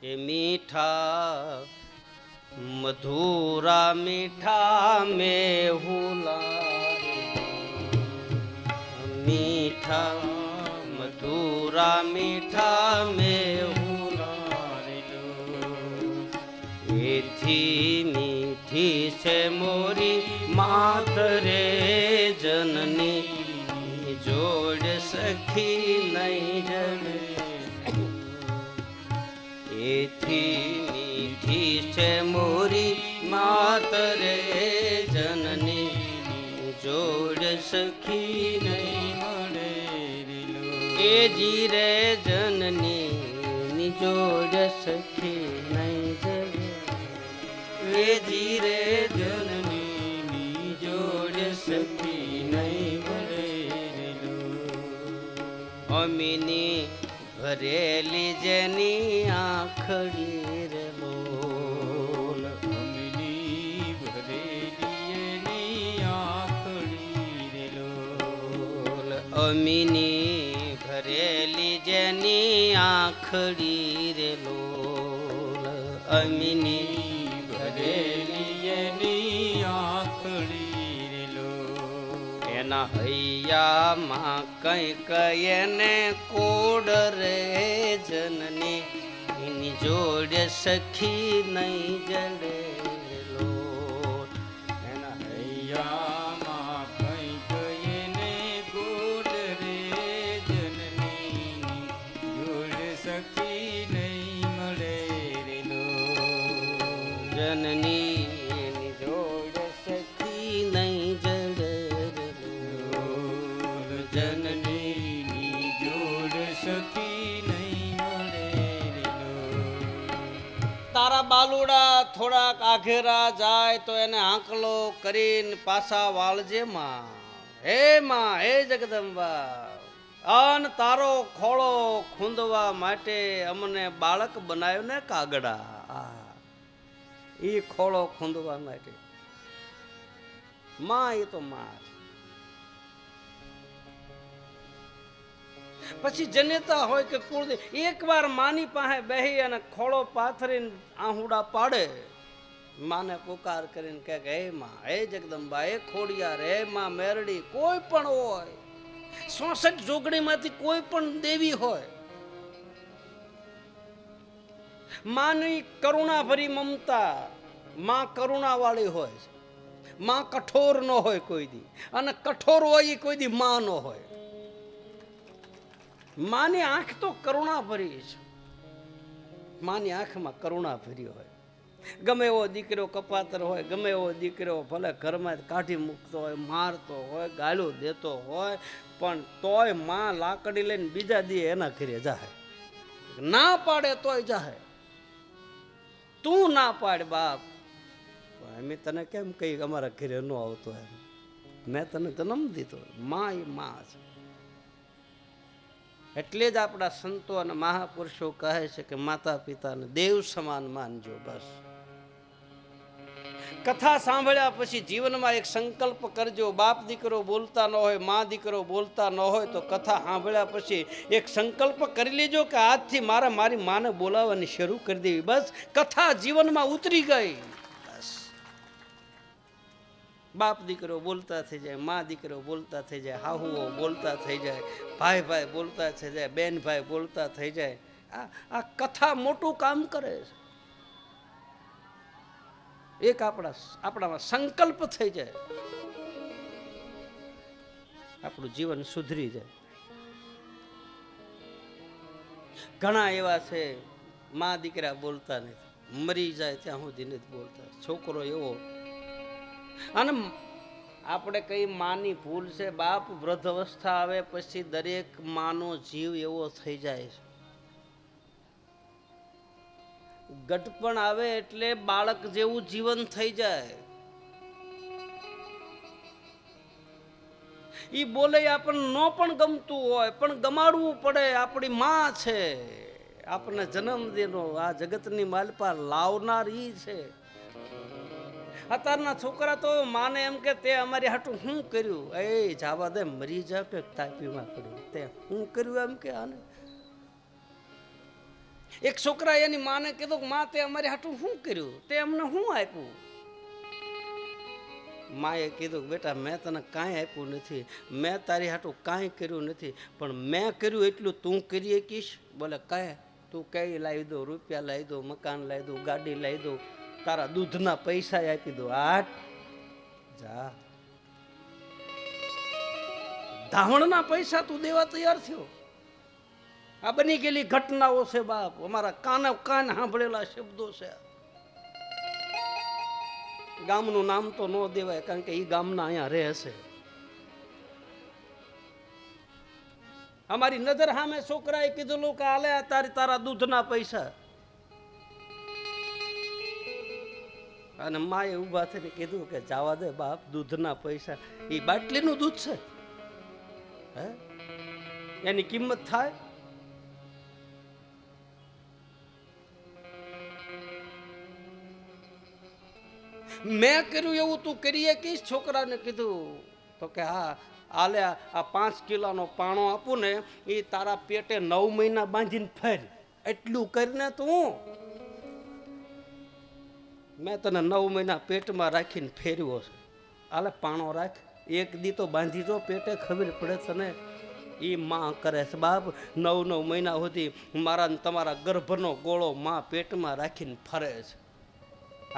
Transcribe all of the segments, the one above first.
એ મીઠા મધુરા મીઠા મેહુલા મીઠા મધુરા મીઠા મેહુલા એથી મીઠી છે મોરી માત રે જનની જોડ સખી નહીં જડે એથી મીઠી છે મોરી માત રે જનની જોડ સખી નહીં મળે એ જી રે જનની જોડ સખી નહીં જડે એ જી રે જનની જોડ સખી નહીં મળે અમીની ભરેલી જેની આંખડી રે લોલ અમીની ભરેલી એની આંખડી રે લોલ અમીની ભરેલી જેની આંખડી રે લોલ અમીની ભરેલી એની આંખડી રે લોલ એના હૈયામાં કંઈક એને કોડ રે જનની એની જોડે સખી નહીં જડે લોટ એના હૈયામાં કંઈક એને કોડ રે જનની જોડે સખી નહીં મળે રે લોટ જનની એની જોડે સખી નહીં જડે જનની જોડ સખી નહીં મળે તારા બાલુડા થોડાક આઘેરા જાય તો એને આંકલો કરીને પાછા વાળજે માં હે જગદંબા અન તારો ખોળો ખૂંદવા માટે અમને બાળક બનાવ્યો ને કાગડા ઈ ખોળો ખૂંદવા માટે માં એ તો માં પછી જનેતા હોય કે કુળ એક વાર માની પાસે બેહી અને ખોળો પાથરીને આહુડા પાડે માને પુકાર કરીને કે હે માં હે જગદંબા હે ખોડિયાર હે માં મેરડી કોઈ પણ હોય 66 જોગણીમાંથી કોઈ પણ દેવી હોય માની કરુણા ભરી મમતા માં કરુણા વાળી હોય માં કઠોર ન હોય કોઈ દી અને કઠોર હોય એ કોઈ દી માં ન હોય માની આંખ તો કરુણા ભરી છે માની આંખમાં કરુણા ભરી હોય ગમે એવો દીકરો કપાતર હોય ગમે એવો દીકરો ભલે ઘરમાં કાઢી મૂકતો હોય મારતો હોય ગાળો દેતો હોય પણ તોય માં લાકડી લઈને બીજા દી એના ઘરે જાહે ના પાડે તોય જાહે તું ના પાડ બાપ અમે તને કેમ કહી અમારા ઘરે ન આવતો એમ મેં તને જન્મ દીધો માં એ માં છે એટલે જ આપણા સંતો અને મહાપુરુષો કહે છે કે માતા પિતાને દેવ સમાન માનજો બસ કથા સાંભળ્યા પછી જીવનમાં એક સંકલ્પ કરજો બાપ દીકરો બોલતા ન હોય મા દીકરો બોલતા ન હોય તો કથા સાંભળ્યા પછી એક સંકલ્પ કરી લેજો કે આજથી મારી માને બોલાવવાની શરૂ કરી દેવી બસ કથા જીવનમાં ઉતરી ગઈ બાપ દીકરો બોલતા થઈ જાય મા દીકરો બોલતા થઈ જાય હાહુઓ બોલતા થઈ જાય ભાઈ બોલતા થઈ જાય બેન ભાઈ બોલતા થઈ જાય આ કથા મોટું કામ કરે છે એક આપણામાં સંકલ્પ થઈ જાય આપણું જીવન સુધરી જાય ઘણા એવા છે મા દીકરા બોલતા નથી મરી જાય ત્યાં સુધી નથી બોલતા છોકરો એવો અને આપણે કઈ માની ભૂલ છે બાપ વૃદ્ધ અવસ્થા આવે પછી દરેક માનો જીવ એવો થઈ જાય છે ગટપણ આવે એટલે બાળક જેવું જીવન થઈ જાય ઈ બોલે આપણને ન પણ ગમતું હોય પણ ગમાડવું પડે આપણી માં છે આપણને જન્મ દેનો આ જગતની માલપા લાવનાર ઈ છે અત્યારના છોકરા તો માને એમ કે તે અમારી હાટું શું કર્યું એ જાવા દે મરી જા કે તાપીમાં પડ્યું તે શું કર્યું એમ કે આને એક છોકરા એની માને કીધું કે માં તે અમારી હાટું શું કર્યું, તે અમને શું આપ્યું? માએ કીધું બેટા મેં તને કાંઈ આપ્યું નથી, મેં તારી હાટું કાંઈ કર્યું નથી, પણ મેં કર્યું એટલું તું કરી શકીશ? બોલે કાંઈ, તું કઈ લાવી દઉં, રૂપિયા લાવી દઉં, મકાન લાવી દઉં, ગાડી લાવી દઉં, તારા દૂધના પૈસા આપી દઉં. આઠ જા, ધાવણના પૈસા તું દેવા તૈયાર થયો? આ બની ગયેલી ઘટનાઓ છે બાપ, અમારા કાન સાંભળેલા શબ્દો છે. ગામનું નામ તો ન દેવાય, કારણ કે એ ગામના અહીંયા રહે છે. અમારી નજર સામે છોકરાએ કીધેલું કે આલે તારા દૂધના પૈસા, અને માએ ઉભા થઈને કીધું કે જવા દે બાપ, દૂધના પૈસા એ બાટલીનું દૂધ છે, હે એની કિંમત થાય? મેં કર્યું એવું તું કરીએ કીશ? છોકરાને કીધું તો કે હા, આલે આ 5 કિલોનો પાણો આપું ને એ તારા પેટે 9 મહિના બાંધીને ફેર, એટલું કરીને તું. મેં તને 9 મહિના પેટમાં રાખીને ફેરવ્યો છે, આલે પાણો રાખ, એક દી તો બાંધી જો પેટે, ખબર પડે તને. એ માં કરે છે બાપ, 9 મહિના સુધી મારા તમારા ગર્ભનો ગોળો માં પેટમાં રાખીને ફરે છે.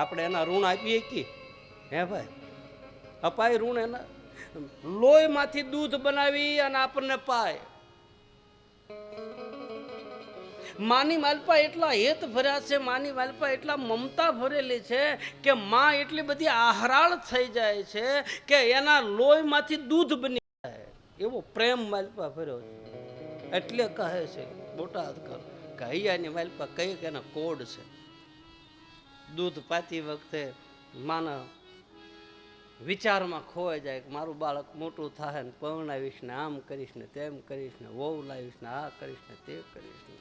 આપણે એના ઋણ આપીએ કે? હે ભાઈ, અપાય ઋણ એના? લોહીમાંથી દૂધ બનાવી અને આપણને પાય. માની માલપા એટલા હેત ભર્યા છે, માની માલપા એટલા મમતા ભરેલી છે કે માં એટલી બધી આહરાળ થઈ જાય છે કે એના લોહીમાંથી દૂધ બની જાય, એવો પ્રેમ માલપા ભર્યો છે. એટલે કહે છે બોટાદ કર કે હૈયાની માલપા કઈ કે એના કોડ છે. દૂધ પાતી વખતે માના વિચારમાં ખોવાઈ જાય કે મારું બાળક મોટું થાય ને પરણાવીશ ને આમ કરીશ ને તેમ કરીશ ને વહુ લાવીશ ને આ કરીશ ને તે કરીશ ને.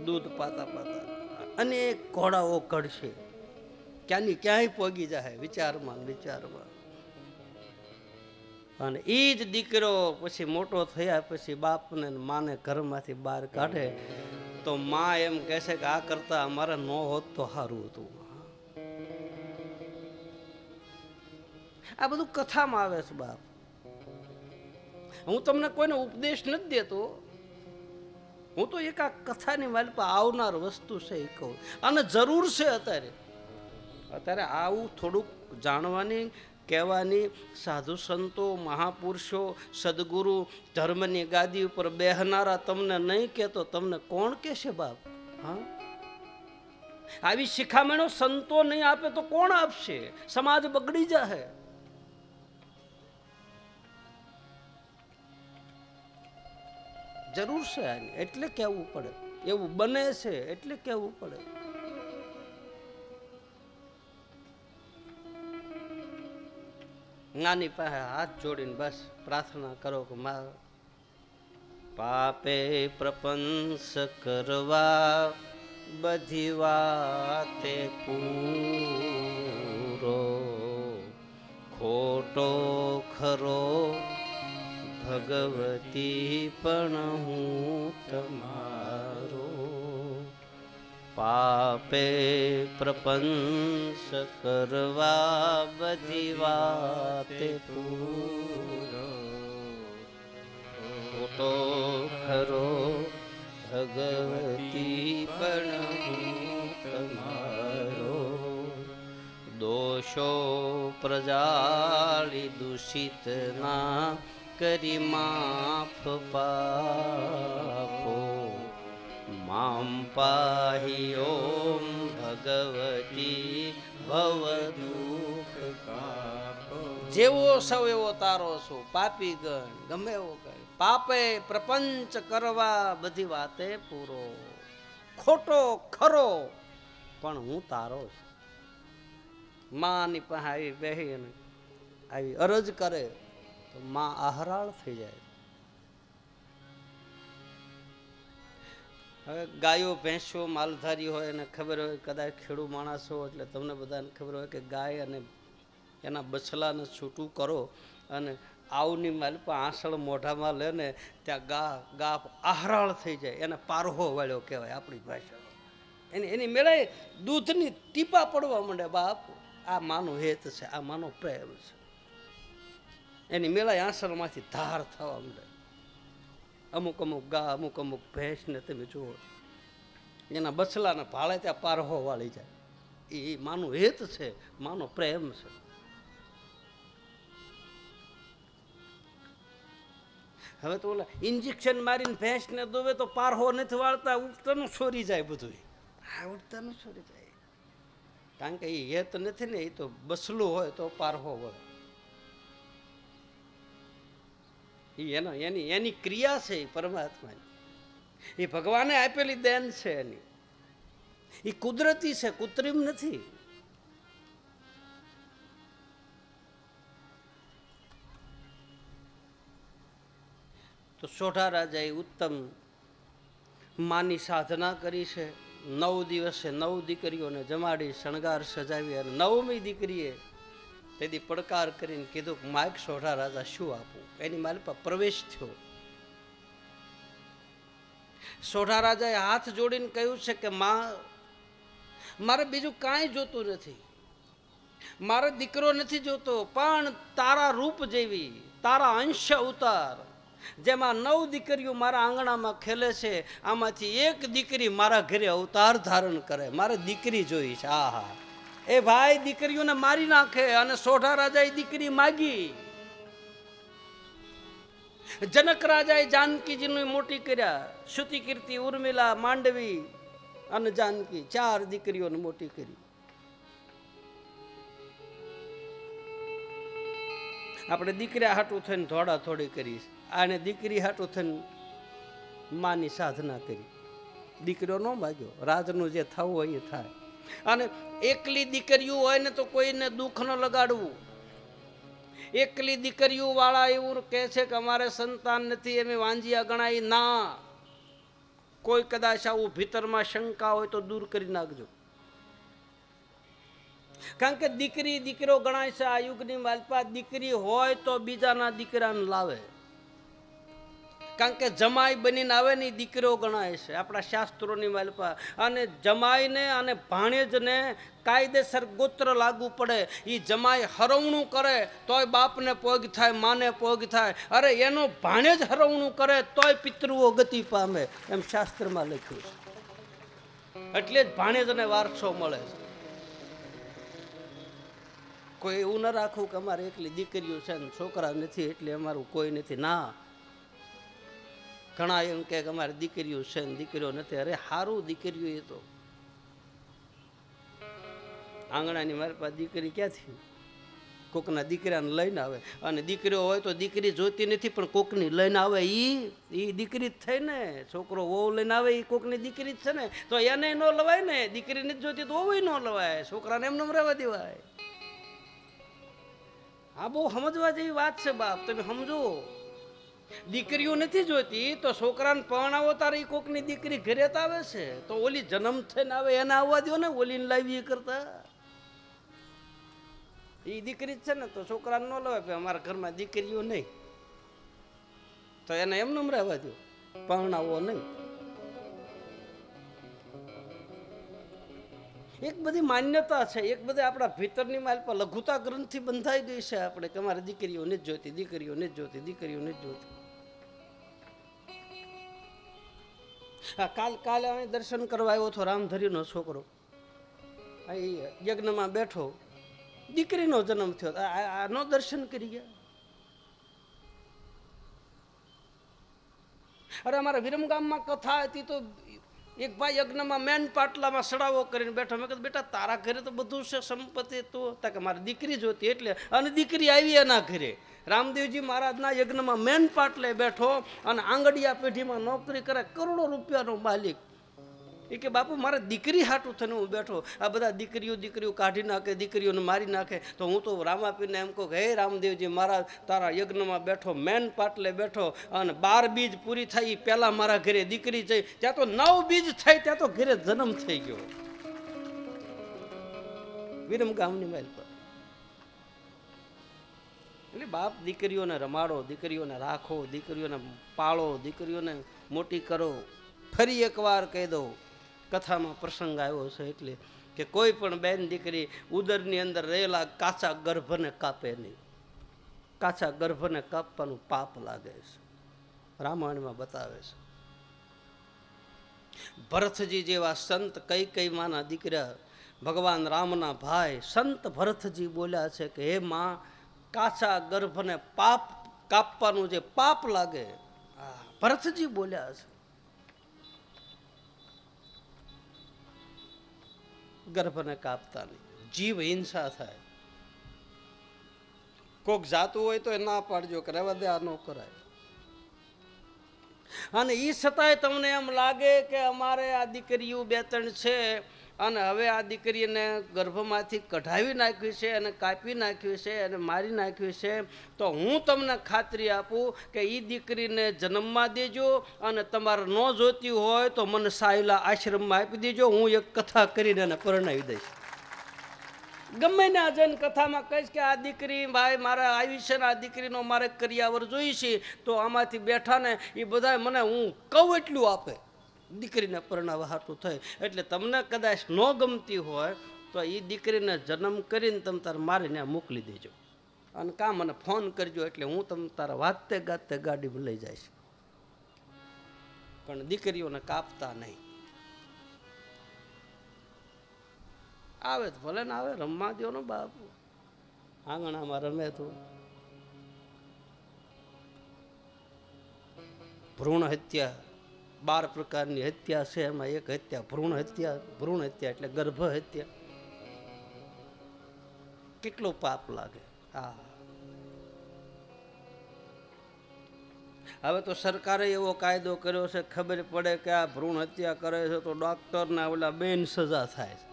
દૂધ પાતા પાતા અનેક ઘોડાઓ કઢશે, ક્યાંની ક્યાંય પોગી જાય વિચારમાં વિચારમાં. અને એ જ દીકરો પછી મોટો થયા પછી બાપને માને ઘરમાંથી બહાર કાઢે તો માં એમ કહે છે કે આ કરતા અમારે ન હોત તો સારું હતું. આ બધું કથામાં આવે છે બાપ. હું તમને કોઈને ઉપદેશ નથી દેતો, હું તો એક આ કથાની માલપા આવનાર વસ્તુ છે એ કહું. અને જરૂર છે અત્યારે આવું થોડુંક જાણવાની, કહેવાની. સાધુ સંતો, મહાપુરુષો, સદગુરુ, ધર્મની ગાદી ઉપર બેહનારા તમને નહીં કહેતો તમને કોણ કહેશે બાપ? હા, આવી શિખામણો સંતો નહીં આપે તો કોણ આપશે? સમાજ બગડી જાય. જરૂર છે આની, એટલે કહેવું પડે. એવું બને છે એટલે કહેવું પડે. નાની પાસે હાથ જોડીને બસ પ્રાર્થના કરો કે મા પાપે પ્રપંચ કરવા બધી વાતે પૂરો, ખોટો ખરો ભગવતી પણ હું તમારો. પાપે પ્રપંચ કરવા બધી વાતે પૂરો, ખોટો ખરો ભગવતી પણ હું તમારો. દોષો પ્રજાળી દૂષિત ના કરી માફ પાપો, મામ પાહી ઓમ ભગવતી ભવ દુઃખ કાપો. જેવો સૌ એવો તારો છું, પાપી ગણ ગમે એવો ગણ. પાપે પ્રપંચ કરવા બધી વાતે પૂરો, ખોટો ખરો પણ હું તારો છું. માની પાસે આવી બેહી આવી અરજ કરે તો માં આહરાળ થઈ જાય. હવે ગાયો ભેંસો માલધારી હોય અને ખબર હોય, કદાચ ખેડૂ માણસ હો એટલે તમને બધાને ખબર હોય કે ગાય અને એના બછલાને છૂટું કરો અને આવની માલપા આંસળ મોઢામાં લે ને ત્યાં ગા આહરાળ થઈ જાય. એને પારહો વાળ્યો કહેવાય આપણી ભાષામાં. એની મેળે દૂધની ટીપા પડવા માંડે. બાપ, આ માનો હેત છે, આ માનો પ્રેમ છે. એની મેળાએ આંસરમાંથી ધાર થવા માંડે. અમુક અમુક ગા, અમુક અમુક ભેંસને તમે જુઓ, એના બછલાના ભાળે ત્યાં પારહો વાળી જાય. એ માનું હેત છે, માનો પ્રેમ છે. હવે તો ઓલા ઇન્જેક્શન મારીને ભેંસને દોવે તો પારહો નથી વાળતા, ઉઠતાનું છોરી જાય બધું. હા, ઉઠતાનું છોરી જાય. કારણ કે એ હેત નથી ને, એ તો બસલું હોય તો પારહો વળે. એની ક્રિયા છે એ પરમાત્માની. એ ભગવાને આપેલી દેન છે એની. એ કુદરતી છે, કૃત્રિમ નથી. તો સોઢા રાજાએ ઉત્તમ માની સાધના કરી છે. 9 દિવસે 9 દીકરીઓને જમાડી, શણગાર સજાવી, અને 9મી દીકરીએ તેથી પડકાર કરીને કીધું કે માગ સોઢા રાજા શું આપું. એની મારી પાસે પ્રવેશ થયો. સોઢા રાજાએ હાથ જોડીને કહ્યું છે કે માં, મારે બીજું કાંઈ જોતું નથી, મારો દીકરો નથી જોતો, પણ તારા રૂપ જેવી, તારા અંશ અવતાર, જેમાં 9 દીકરીઓ મારા આંગણામાં ખેલે છે, આમાંથી એક દીકરી મારા ઘરે અવતાર ધારણ કરે, મારે દીકરી જોઈ છે. આ હા, એ ભાઈ દીકરીઓને મારી નાખે. અને સોઢા રાજાએ દીકરી માગી. જનક રાજાએ જાનકીજીને મોટી કર્યા. શ્રુતિ કીર્તિ, ઉર્મિલા, માંડવી અને જાનકી, 4 દીકરીઓને મોટી કરી. આપણે દીકરી હાટું થઈને થોડા થોડી કરી, આને દીકરી હાટું થઈને માની સાધના કરી. દીકરીઓ ન માગ્યો, રાજનું જે થવું હોય એ થાય. અને એકલી દીકરીઓ હોય ને તો કોઈને દુઃખ ન લગાડવું. એકલી દીકરીઓ વાળા એવું કહે છે કે અમારે સંતાન નથી, એમ વાંજિયા ગણાય ના. કોઈ કદાચ આવું ભીતરમાં શંકા હોય તો દૂર કરી નાખજો. કારણ કે દીકરી દીકરો ગણાય છે આ યુગની માલપા. દીકરી હોય તો બીજાના દીકરાને લાવે. કારણ કે જમાઈ બનીને આવે ને દીકરો ગણાય છે આપણા શાસ્ત્રોની માલપા. અને જમાઈને અને ભાણેજને કાયદેસર ગોત્ર લાગુ પડે. એ જમાઈ હરવણું કરે તોય બાપને પોગ થાય, માને પોગ થાય. અરે એનો ભાણેજ હરવણું કરે તોય પિતૃઓ ગતિ પામે, એમ શાસ્ત્રમાં લખ્યું છે. એટલે જ ભાણેજને વારસો મળે છે. કોઈ એવું ન રાખવું કે અમારે એકલી દીકરીઓ છે ને છોકરા નથી એટલે અમારું કોઈ નથી. ના, ઘણા એમ કે અમારે દીકરીઓ છે ને દીકરીઓ નથી. અરે સારું, દીકરીઓ એ તો આંગણાની મારી પાસે દીકરી ક્યાંથી? કોકના દીકરાને લઈને આવે. અને દીકરીઓ હોય તો દીકરી જોતી નથી પણ કોકની લઈને આવે, એ દીકરી જ થઈ ને. છોકરો વહુ લઈને આવે એ કોકની દીકરી જ છે ને, તો એને ન લવાય ને. દીકરી નથી જોતી તો વહુ ન લવાય, છોકરાને એમને રહેવા દેવાય. આ બહુ સમજવા જેવી વાત છે બાપ, તમે સમજો. દીકરીઓ નથી જોતી તો છોકરાને પરણાવો તારે એ કોકની દીકરી ઘરે તો આવે છે, તો ઓલી જન્મ થઈને આવે એને આવવા દો ને, ઓલીને લાવી કરતા. એ દીકરી છે ને તો છોકરાને ન લવાય. અમારા ઘરમાં દીકરીઓ નહીં તો એને એમને રહેવા દો, પરણાવો નહીં. એક બધી માન્યતા છે, એક બધી આપણા ભીતરની માલ પર લઘુતા ગ્રંથિ બંધાઈ ગઈ છે આપણે કે અમારે દીકરીઓ નથી જોતી, દીકરીઓ નથી જોતી, દીકરીઓ નથી જોતી. હા, કાલે અમે દર્શન કરવા આવ્યો હતો. રામધરીનો છોકરો યજ્ઞમાં બેઠો, દીકરીનો જન્મ થયો. આ નો દર્શન કરી ગયા? અરે અમારા વિરમગામમાં કથા હતી તો એક ભાઈ યજ્ઞમાં મેન પાટલામાં સડાવો કરીને બેઠો. મેં કીધું બેટા તારા ઘરે તો બધું છે સંપત્તિ, તો કે મારી દીકરી જોતી એટલે. અને દીકરી આવી એના ઘરે. રામદેવજી મહારાજના યજ્ઞમાં મેન પાટલે બેઠો અને આંગડિયા પેઢીમાં નોકરી કરે, કરોડો રૂપિયાનો માલિક. એ કે બાપુ મારે દીકરી હાટું થઈને હું બેઠો, આ બધા દીકરીઓ કાઢી નાખે, દીકરીઓને મારી નાખે. તો હું તો રામાપીરને એમ કહું કે હે રામદેવજી મહારાજ, તારા યજ્ઞમાં બેઠો, મેન પાટલે બેઠો, અને 12 બીજ પૂરી થઈ એ પહેલા મારા ઘરે દીકરી જઈ, ત્યાં તો 9 બીજ થઈ, ત્યાં તો ઘરે જન્મ થઈ ગયો. વિરમગામની માલ પર. એટલે બાપ દીકરીઓને રમાડો, દીકરીઓને રાખો, દીકરીઓને પાળો, દીકરીઓને મોટી કરો. ફરી એકવાર કહી દઉં, કથામાં પ્રસંગ આવ્યો છે એટલે કે કોઈ પણ બેન દીકરી ઉદરની અંદર રહેલા કાચા ગર્ભને કાપે નહીં. કાચા ગર્ભને કાપવાનું પાપ લાગે છે, રામાયણમાં બતાવે છે. ભરતજી જેવા સંત કઈ માના દીકરા ભગવાન રામના ભાઈ સંત ભરતજી બોલ્યા છે કે હે માં, કાચા ગર્ભને પાપ કાપવાનું જે પાપ લાગે, ભરતજી બોલ્યા છે. ગર્ભને કાપતા નહીં, જીવ હિંસા થાય. કોક જાતું હોય તો એ ના પાડજો કે રહેવા દે, આ ન કરાય. અને એ છતાંય તમને એમ લાગે કે અમારે આ દીકરીઓ બે ત્રણ છે અને હવે આ દીકરીને ગર્ભમાંથી કઢાવી નાખ્યું છે અને કાપી નાખ્યું છે અને મારી નાખ્યું છે, તો હું તમને ખાતરી આપું કે એ દીકરીને જન્મમાં દેજો અને તમારે ન જોતી હોય તો મને સાયલા આશ્રમમાં આપી દેજો. હું એક કથા કરીને એને પરણાવી દઈશ. ગમે ને જન કથામાં કહીશ કે આ દીકરી ભાઈ મારા આવી છે ને આ દીકરીનો મારે કરિયાવર જોઈ છે, તો આમાંથી બેઠા ને એ બધા મને હું કહું એટલું આપે દીકરીને પરણાવવા હાટું થાય. એટલે તમને કદાચ ન ગમતી હોય તો એ દીકરીને જન્મ કરીને તમે તારે મારીને મોકલી દેજો અને કાં મને ફોન કરજો, એટલે હું તમે તારા વાતે ગાતે ગાડીમાં લઈ જઈશ. પણ દીકરીઓને કાપતા નહીં. આવે તો ભલે ને આવે, રમવા દો ને બાપુ, આંગણામાં રમે તો. ભ્રૂણ હત્યા 12 પ્રકારની હત્યા છે, એમાં એક હત્યા ભ્રૂણ હત્યા. ભ્રૂણ હત્યા એટલે ગર્ભ હત્યા. કેટલો પાપ લાગે. હવે તો સરકારે એવો કાયદો કર્યો છે, ખબર પડે કે આ ભ્રૂણ હત્યા કરે છે તો ડોક્ટરના ઓલા બેન સજા થાય છે.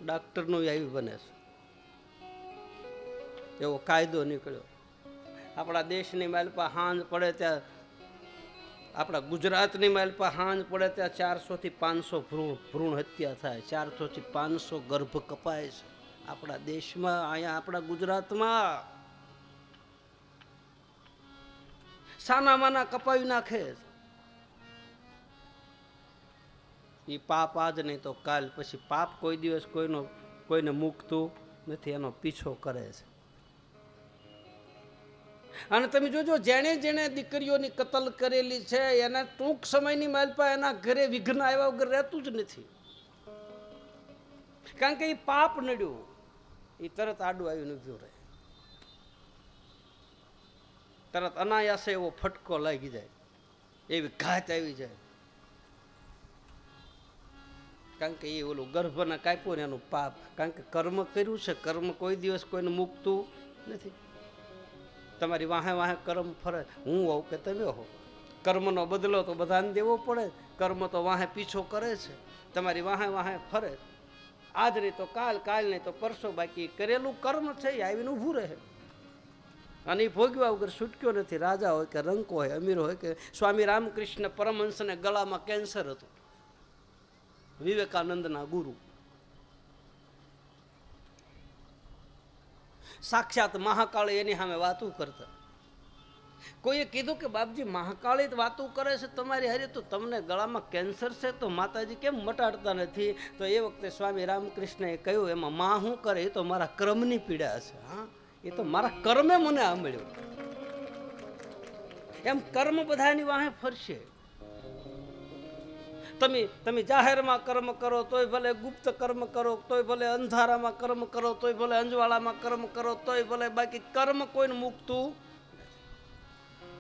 ડોક્ટરનું આવી બને છે, એવો કાયદો નીકળ્યો. આપણા દેશની માલપા હાંજ પડે ત્યાં, આપણા ગુજરાતની માલપા હાંજ પડે ત્યાં 400 થી 500 ભ્રૂણ હત્યા થાય. 400 થી 500 ગર્ભ કપાય છે આપણા દેશમાં. અહીંયા આપણા ગુજરાતમાં સાનામાના કપાવી નાખે. એ પાપ આજ નહીં તો કાલ. પછી પાપ કોઈ દિવસ કોઈને મૂકતું નથી, એનો પીછો કરે છે. અને તમે જોજો, જેણે જેણે દીકરીઓની કતલ કરેલી છે એના ટૂંક સમયની માલપા એના ઘરે વિઘ્ન આવ્યા વગર રહેતું જ નથી. કારણ કે એ પાપ નડ્યું, એ તરત આડું આવીને ઉભ્યો રહે, તરત અનાયાસે એવો ફટકો લાગી જાય, એવી ઘાત આવી જાય. કારણ કે એ ઓલું ગર્ભને કાપ્યું ને એનું પાપ. કારણ કે કર્મ કર્યું છે, કર્મ કોઈ દિવસ કોઈને મૂકતું નથી. તમારી વાહે વાહે કર્મ ફરે, હું હોઉં કે તમે હો. કર્મનો બદલો તો બધાને દેવો પડે. કર્મ તો વાહે પીછો કરે છે, તમારી વાહે વાહે ફરે. આજ નહીં તો કાલ, કાલ નહીં તો પરસો. બાકી કરેલું કર્મ છે એ આવીને ઊભું રહે. અને એ ભોગવ્યા વગર છૂટક્યો નથી. રાજા હોય કે રંકો હોય, અમીર હોય કે. સ્વામી રામકૃષ્ણ પરમહંસને ગળામાં કેન્સર હતું. વિવેકાનંદના ગુરુ, સાક્ષાત મહાકાળી એની સામે વાતું કરતા. કોઈએ કીધું કે બાપજી મહાકાળી વાતું કરે છે તમારી હારે, તો તમને ગળામાં કેન્સર છે તો માતાજી કેમ મટાડતા નથી? તો એ વખતે સ્વામી રામકૃષ્ણએ કહ્યું, એમાં માં શું કરે? એ તો મારા કર્મની પીડા છે. હા, એ તો મારા કર્મે મને આંબળ્યો. એમ કર્મ બધાની વાહે ફરશે. તમે જાહેરમાં કર્મ કરો તોય ભલે, ગુપ્ત કર્મ કરો તોય ભલે, અંધારામાં કર્મ કરો તોય ભલે, અંજવાળામાં કર્મ કરો તોય ભલે, બાકી કર્મ કોઈને મૂકતું